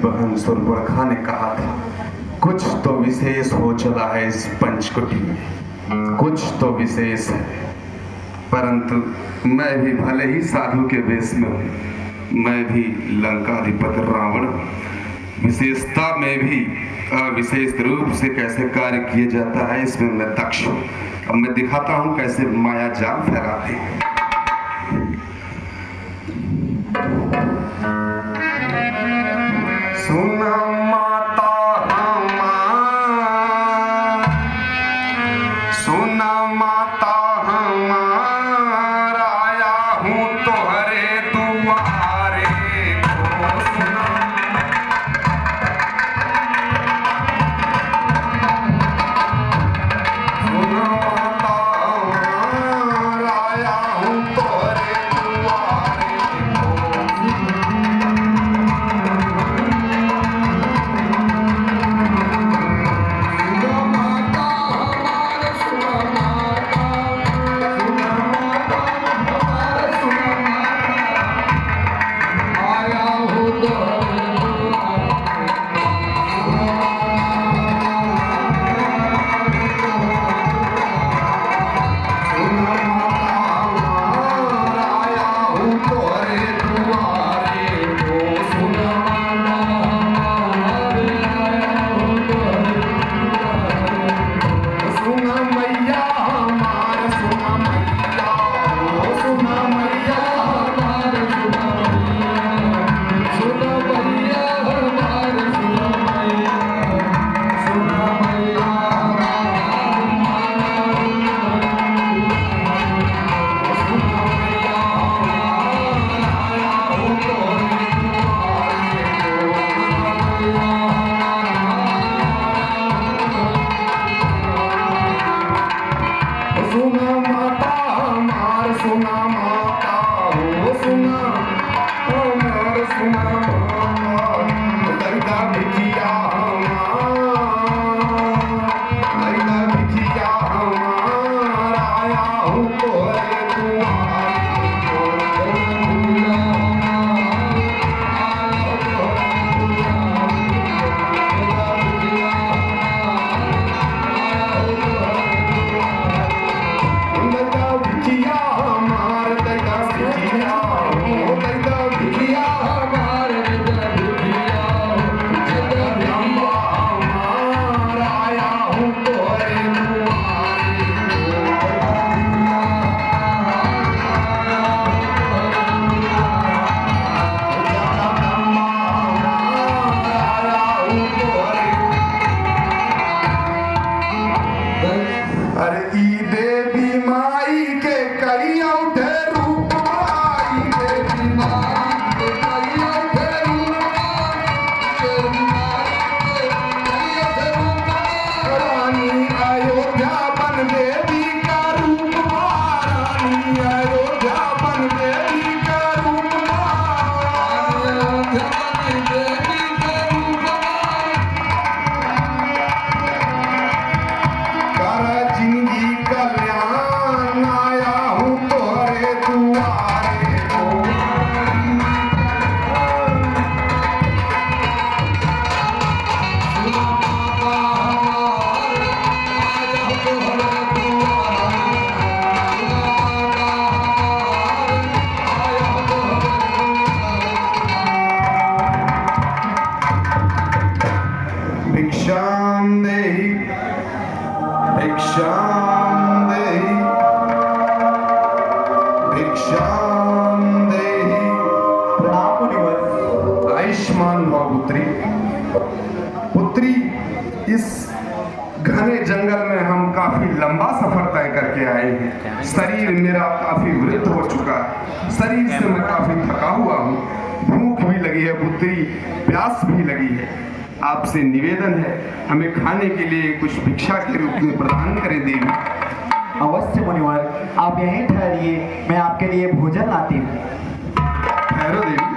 बहन सुरबरखा ने कहा था, कुछ तो विशेष हो चला है इस पंचकुटी में, कुछ तो विशेष है। परंतु मैं भी भले ही साधु के वेश में हूँ, मैं भी लंकाधिपति रावण हूँ। विशेषता में भी अविशेष रूप से कैसे कार्य किया जाता है, इसमें मैं दक्ष हूँ। अब मैं दिखाता हूँ कैसे माया जाल फैलाते हैं। सुना माता हमार, सुना माता हमार, आया हूँ तोहरे दुआरे को। सुना माता हमार, आया हूँ तोहरे दुआरे आयुष्मान भव पुत्री। पुत्री, इस घने जंगल में हम काफी लंबा सफर तय करके आए हैं। शरीर मेरा काफी वृद्ध हो चुका है, शरीर से मैं काफी थका हुआ हूँ, भूख भी लगी है पुत्री, प्यास भी लगी है। आपसे निवेदन है, हमें खाने के लिए कुछ भिक्षा के रूप में प्रदान करें देवी। अवश्य मुनिवर, आप यहीं ठहरिए, मैं आपके लिए भोजन लाती हूँ। ठहरो देवी,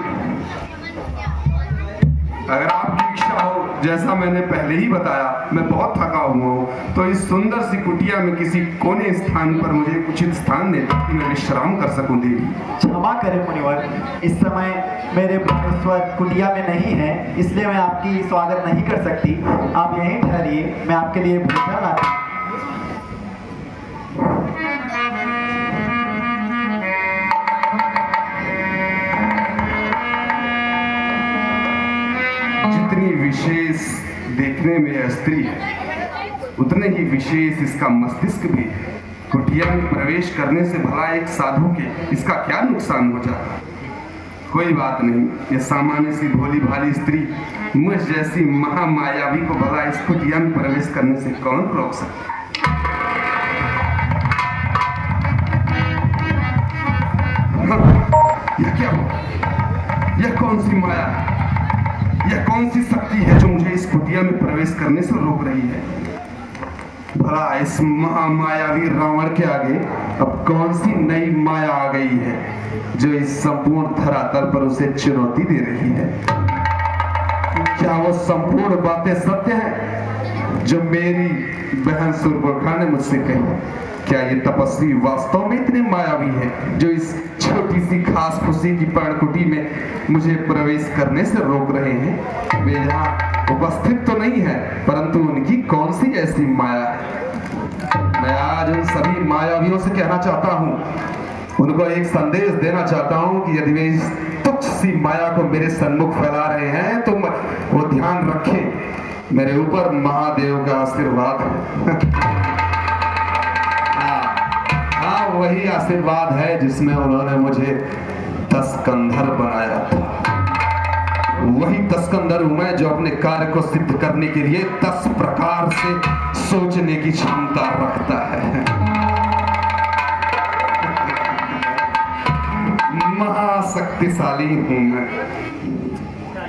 अगर आपकी इच्छा हो जैसा मैंने पहले ही बताया, मैं बहुत थका हुआ हूँ, तो इस सुंदर सी कुटिया में किसी कोने स्थान पर मुझे उचित स्थान दे ताकि मैं विश्राम कर सकूं देवी। क्षमा करें मुनिवर, इस समय मेरे भुवनेश्वर कुटिया में नहीं है, इसलिए मैं आपकी स्वागत नहीं कर सकती। आप यहीं ठहरिए, मैं आपके लिए भोजन लाती हूँ। जितनी विशेष देखने में यह स्त्री है, उतने ही विशेष इसका मस्तिष्क भी है। कुटिया में प्रवेश करने से भला एक साधु के इसका क्या नुकसान हो जाता? कोई बात नहीं, यह सामान्य सी भोली भाली स्त्री मुझ जैसी महामायावी को भला इस कुटिया में प्रवेश करने से कौन रोक सकता? यह क्या हुआ? यह कौन सी माया है? यह कौन सी शक्ति है जो मुझे इस कुटिया में प्रवेश करने से रोक रही है? भला इस महामायावी रावण के आगे अब कौन सी नई माया आ गई है जो इस संपूर्ण धरातल पर उसे चुनौती दे रही है? क्या वो संपूर्ण बातें सत्य हैं जो मेरी बहन सुरबखा ने मुझसे कही? क्या ये तपस्वी वास्तव में इतने मायावी है जो इस छोटी सी खास खुशी की पर्णकुटी में मुझे प्रवेश करने से रोक रहे हैं? वे यहाँ उपस्थित तो नहीं है, परंतु उनकी कौन सी ऐसी माया है? मैं आज उन सभी मायावियों से कहना चाहता हूँ, उनको एक संदेश देना चाहता हूँ कि यदि वे इस तुच्छ सी माया को मेरे सन्मुख फैला रहे हैं तो वो ध्यान रखें, मेरे ऊपर महादेव का आशीर्वाद है। वही आशीर्वाद है जिसमें उन्होंने मुझे तस्कंधर बनाया था। वही तस्कंधर हूं मैं जो अपने कार्य को सिद्ध करने के लिए 10 प्रकार से सोचने की क्षमता रखता है। महाशक्तिशाली हूं मैं।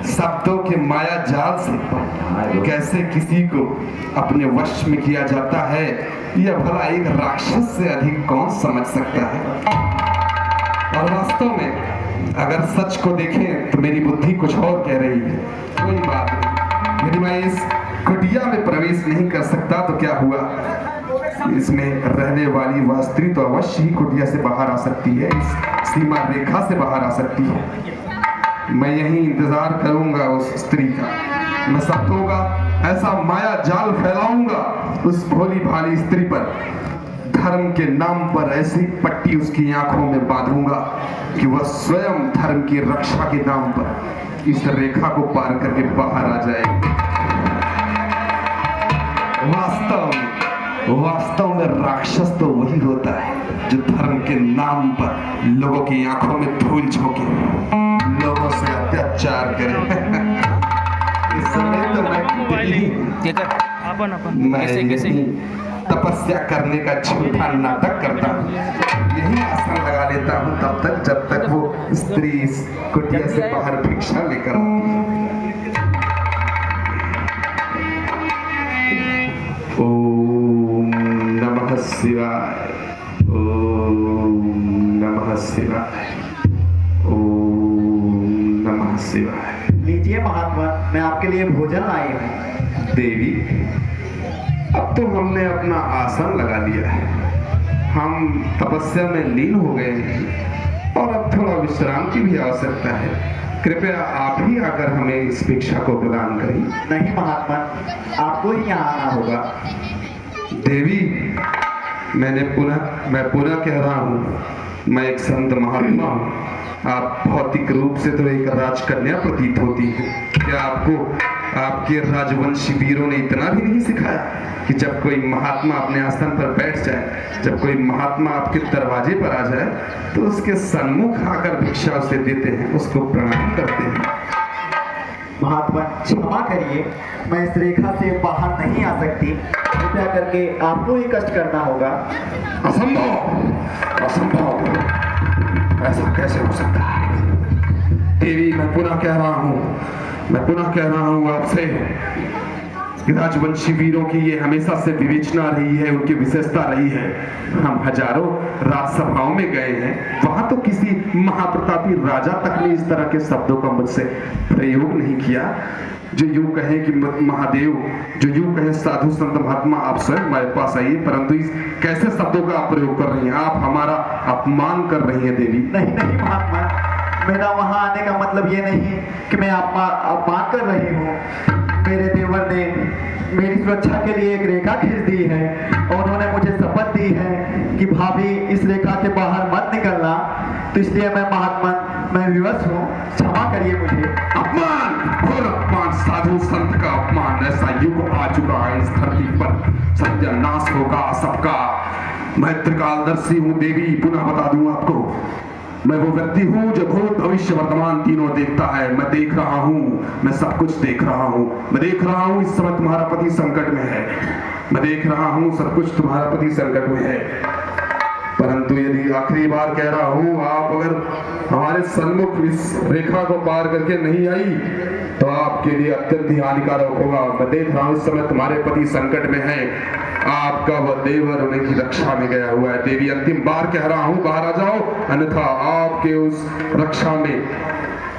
शब्दों के माया जाल से कैसे किसी को अपने वश में किया जाता है, यह भला एक राक्षस से अधिक कौन समझ सकता है? और वास्तव में अगर सच को देखें तो मेरी बुद्धि कुछ और कह रही है। कोई बात नहीं, यदि मैं इस कुटिया में प्रवेश नहीं कर सकता तो क्या हुआ? इसमें रहने वाली वह स्त्री तो अवश्य ही कुटिया से बाहर आ सकती है, इस सीमा रेखा से बाहर आ सकती है। मैं यही इंतजार करूंगा उस स्त्री का। मैं शब्दों का ऐसा माया जाल फैलाऊंगा उस भोली भाली स्त्री पर, धर्म के नाम पर ऐसी पट्टी उसकी आंखों में बांधूंगा कि वह स्वयं धर्म की रक्षा के नाम पर इस रेखा को पार करके बाहर आ जाए। वास्तव में राक्षस तो वही होता है जो धर्म के नाम पर लोगों की आंखों में धूल झोंके, लोगों से अत्याचार करे। इस समय तो मैं तपस्या करने का झूठा नाटक करता हूँ, यही आसन लगा लेता हूँ तब तक जब तक वो स्त्री इस कुटिया से बाहर भिक्षा लेकर आती है। ओम नमः शिवाय, ओम नमः शिवाय, ओम नमः शिवाय। लीजिए महात्मा, मैं आपके लिए भोजन लाई हूँ। देवी, अब तो हमने अपना आसन लगा लिया है, हम तपस्या में लीन हो गए हैं और अब थोड़ा विश्राम की भी आवश्यकता है। कृपया आप ही आकर हमें इस भिक्षा को प्रदान करें। नहीं महात्मा, आपको ही यहाँ आना होगा। देवी, मैं पुनः कह रहा हूँ, मैं एक संत महात्मा हूँ। आप भौतिक रूप से तो एक राजकन्या प्रतीत होती है। क्या आपको आपके राजवंशी वीरों ने इतना भी नहीं सिखाया कि जब कोई महात्मा अपने आसन पर बैठ जाए, जब कोई महात्मा आपके दरवाजे पर आ जाए तो उसके सन्मुख आकर भिक्षा उसे देते हैं, उसको प्रणाम करते हैं? महात्मा क्षमा करिए, मैं इस रेखा से बाहर नहीं आ सकती, कृपया करके आपको ही कष्ट करना होगा। असंभव, असंभव, ऐसा कैसे हो सकता है? देवी, मैं पुनः कह रहा हूँ आपसे, राजवंशी वीरों की ये हमेशा से विवेचना रही है, उनकी विशेषता रही है। हम हजारों राजसभाओं में गए हैं, वहां तो किसी महाप्रतापी राजा तक ने इस तरह के शब्दों का मुझसे प्रयोग नहीं किया। जो यूं कहे कि महादेव, जो यूं कहे साधु संत महात्मा, आप स्वयं हमारे पास आइए, परंतु इस कैसे शब्दों का आप प्रयोग कर रही हैं? आप हमारा अपमान कर रही हैं देवी। नहीं नहीं महात्मा, मेरा वहां आने का मतलब ये नहीं कि मैं अपमान कर रही हूँ। मेरे देवर ने मेरी सुरक्षा के लिए एक रेखा खींच दी है और उन्होंने मुझे शपथ दी है कि भाभी इस रेखा के बाहर मत निकलना। तो इसलिए मैं महात्मा, मैं विवश हूँ, क्षमा करिए मुझे। अपमान, घोर अपमान, साधु संत का अपमान। ऐसा युग आ चुका है इस धरती पर, सत्यानाश होगा सबका। मैं त्रिकालदर्शी हूँ देवी, पुनः बता दूं आपको, मैं वो व्यक्ति हूँ जो भूत भविष्य वर्तमान तीनों देखता है। मैं देख रहा हूँ, मैं सब कुछ देख रहा हूँ। मैं देख रहा हूँ इस समय तुम्हारा पति संकट में है, मैं देख रहा हूँ सब कुछ तुम्हारा पति संकट में है। परंतु यदि आखिरी बार कह रहा हूँ, आप अगर हमारे सन्मुख इस रेखा को पार करके नहीं आई तो आपके लिए अत्यंत ही हानिकारक होगा। मैं देख रहा हूँ इस समय तुम्हारे पति संकट में है, आपका वह देवर उनकी रक्षा में गया हुआ है। देवी, अंतिम बार कह रहा हूँ, बाहर आ जाओ, अन्यथा आपके उस रक्षा में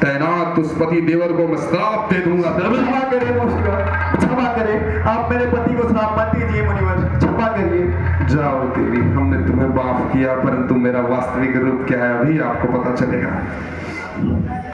तैनात उस पति देवर को मैं श्राप दे दूंगा। क्षमा करें मुझको, क्षमा करें, आप मेरे पति को श्राप मत दीजिए मुनिवर, क्षमा करिए। जाओ देवी, हमने तुम्हें माफ किया, परंतु मेरा वास्तविक रूप क्या है अभी आपको पता चलेगा।